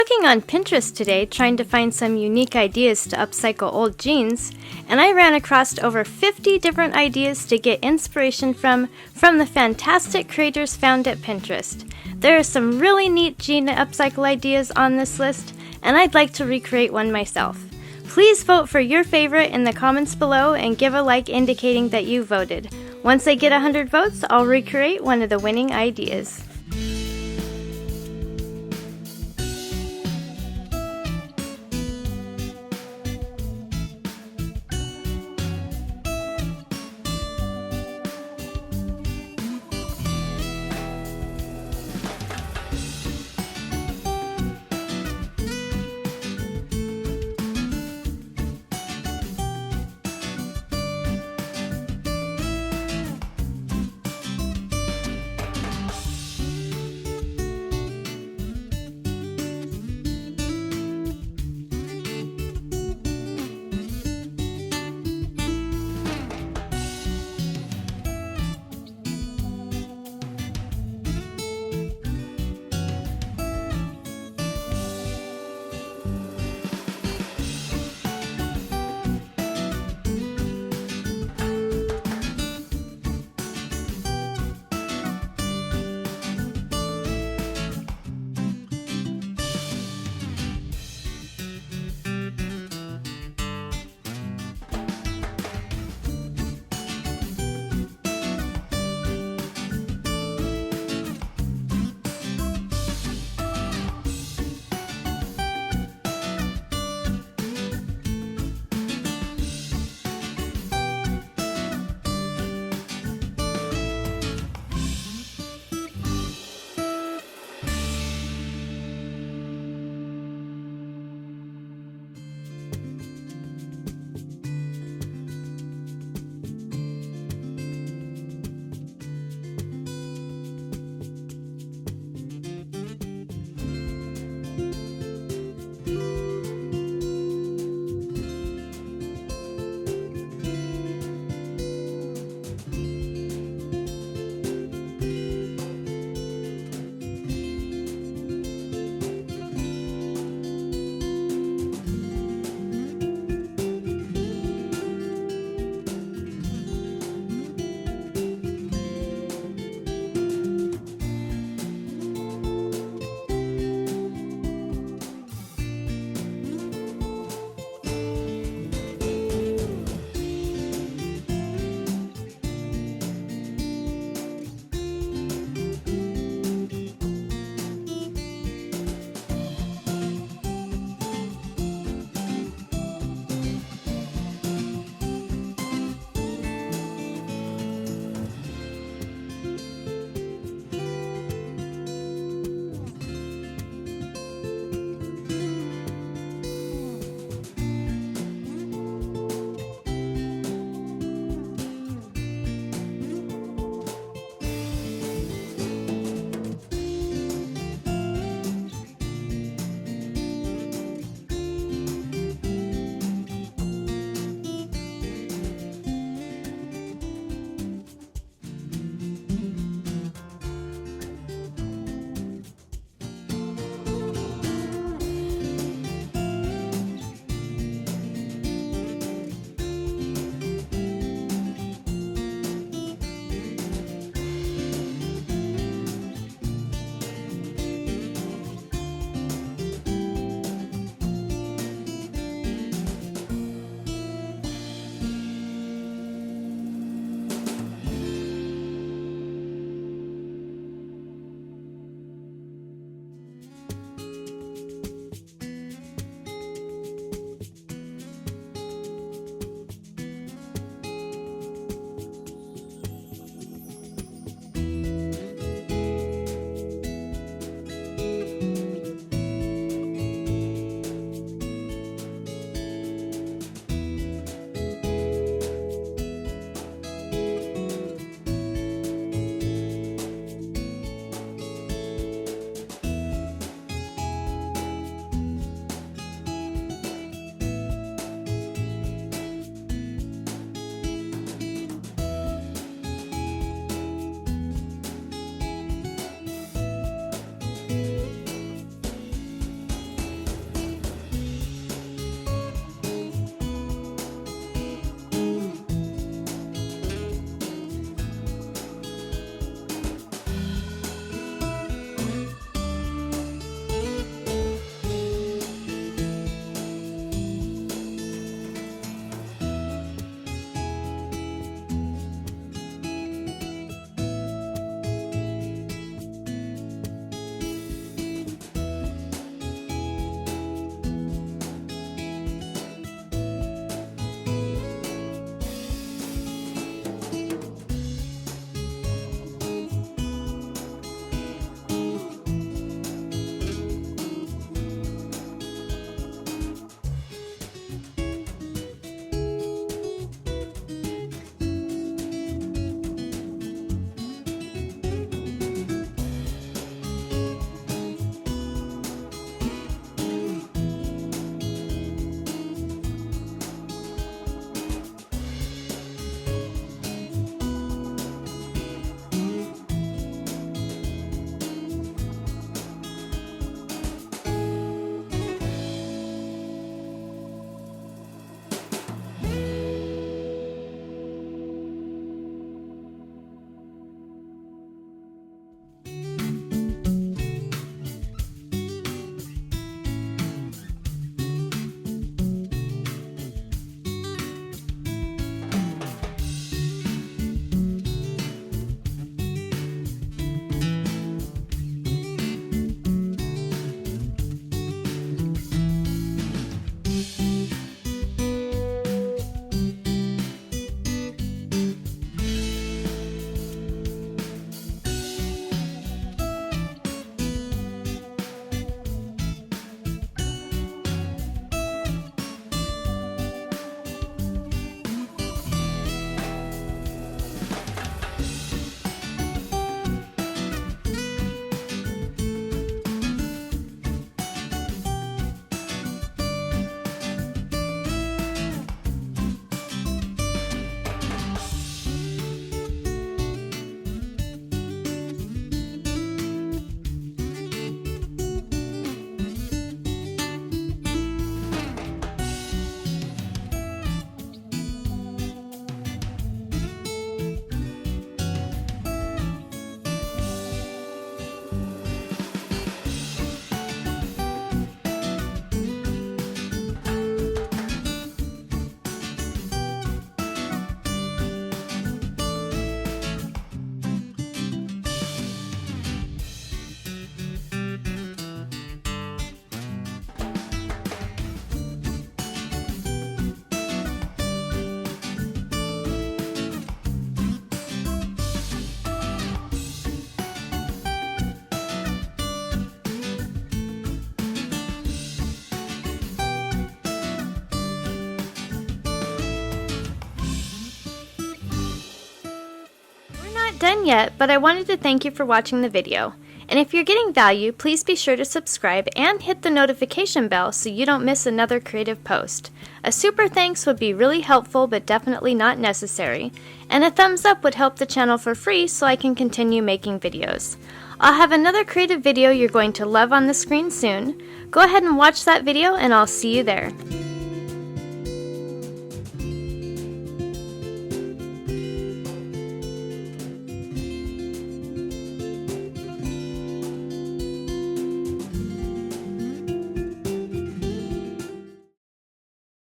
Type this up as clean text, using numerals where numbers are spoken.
Looking on Pinterest today trying to find some unique ideas to upcycle old jeans, and I ran across over 50 different ideas to get inspiration from the fantastic creators found at Pinterest. There are some really neat jean upcycle ideas on this list, and I'd like to recreate one myself. Please vote for your favorite in the comments below and give a like indicating that you voted. Once I get 100 votes, I'll recreate one of the winning ideas. done yet, but I wanted to thank you for watching the video. And if you're getting value, please be sure to subscribe and hit the notification bell so you don't miss another creative post. A super thanks would be really helpful but definitely not necessary. And a thumbs up would help the channel for free so I can continue making videos. I'll have another creative video you're going to love on the screen soon. Go ahead and watch that video and I'll see you there.